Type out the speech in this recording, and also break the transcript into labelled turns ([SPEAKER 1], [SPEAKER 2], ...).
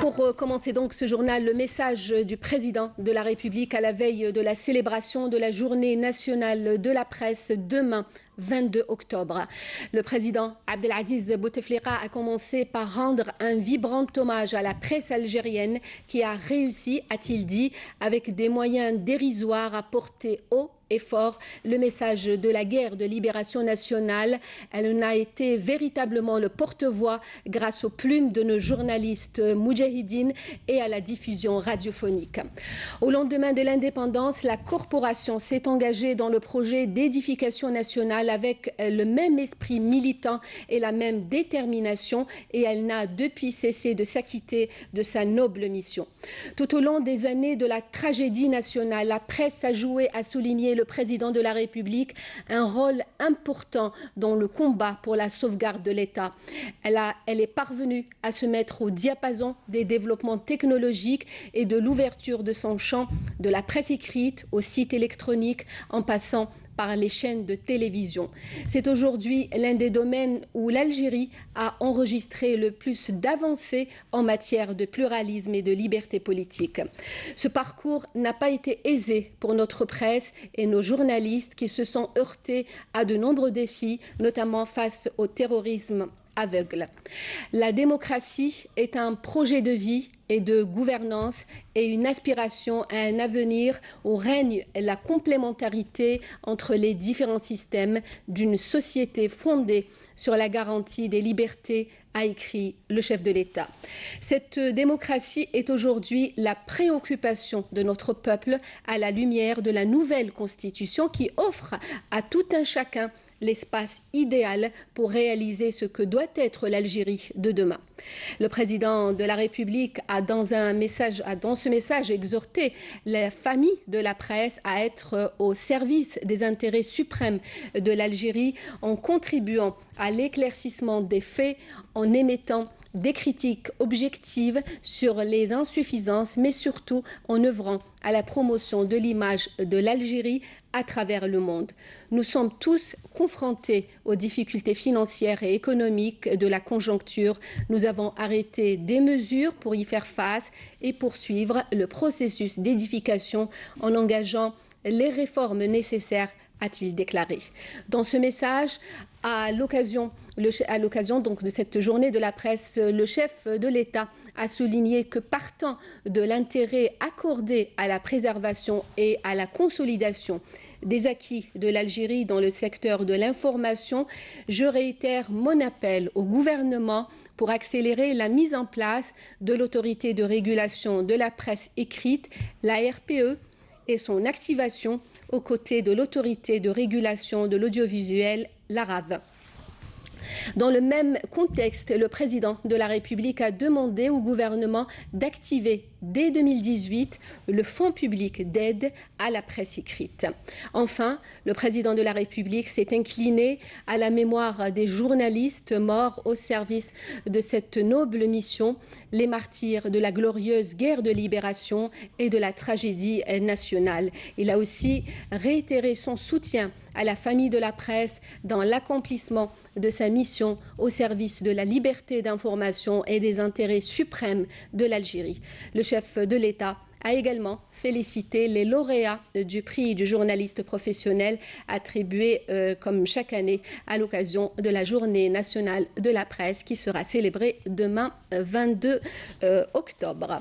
[SPEAKER 1] Pour commencer donc ce journal, le message du président de la République à la veille de la célébration de la journée nationale de la presse demain, 22 octobre. Le président Abdelaziz Bouteflika a commencé par rendre un vibrant hommage à la presse algérienne qui a réussi, a-t-il dit, avec des moyens dérisoires à porter haut et fort le message de la guerre de libération nationale. Elle en a été véritablement le porte-voix grâce aux plumes de nos journalistes moudjahidines et à la diffusion radiophonique. Au lendemain de l'indépendance, la corporation s'est engagée dans le projet d'édification nationale avec le même esprit militant et la même détermination, et elle n'a depuis cessé de s'acquitter de sa noble mission. Tout au long des années de la tragédie nationale, la presse a joué à souligner le président de la République un rôle important dans le combat pour la sauvegarde de l'État. Elle est parvenue à se mettre au diapason des développements technologiques et de l'ouverture de son champ, de la presse écrite au site électronique en passant par les chaînes de télévision. C'est aujourd'hui l'un des domaines où l'Algérie a enregistré le plus d'avancées en matière de pluralisme et de liberté politique. Ce parcours n'a pas été aisé pour notre presse et nos journalistes qui se sont heurtés à de nombreux défis, notamment face au terrorisme aveugle. La démocratie est un projet de vie et de gouvernance et une aspiration à un avenir où règne la complémentarité entre les différents systèmes d'une société fondée sur la garantie des libertés, a écrit le chef de l'État. Cette démocratie est aujourd'hui la préoccupation de notre peuple à la lumière de la nouvelle Constitution qui offre à tout un chacun l'espace idéal pour réaliser ce que doit être l'Algérie de demain. Le président de la République a dans ce message exhorté la famille de la presse à être au service des intérêts suprêmes de l'Algérie en contribuant à l'éclaircissement des faits, en émettant des critiques objectives sur les insuffisances, mais surtout en œuvrant à la promotion de l'image de l'Algérie à travers le monde. Nous sommes tous confrontés aux difficultés financières et économiques de la conjoncture. Nous avons arrêté des mesures pour y faire face et poursuivre le processus d'édification en engageant les réformes nécessaires, a-t-il déclaré. Dans ce message, à l'occasion donc de cette journée de la presse, le chef de l'État a souligné que partant de l'intérêt accordé à la préservation et à la consolidation des acquis de l'Algérie dans le secteur de l'information, je réitère mon appel au gouvernement pour accélérer la mise en place de l'autorité de régulation de la presse écrite, la RPE, et son activation aux côtés de l'autorité de régulation de l'audiovisuel, l'ARAV. Dans le même contexte, le président de la République a demandé au gouvernement d'activer dès 2018 le fonds public d'aide à la presse écrite. Enfin, le président de la République s'est incliné à la mémoire des journalistes morts au service de cette noble mission, les martyrs de la glorieuse guerre de libération et de la tragédie nationale. Il a aussi réitéré son soutien à la famille de la presse dans l'accomplissement de sa mission au service de la liberté d'information et des intérêts suprêmes de l'Algérie. Le chef de l'État a également félicité les lauréats du prix du journaliste professionnel attribué comme chaque année à l'occasion de la journée nationale de la presse qui sera célébrée demain 22 octobre.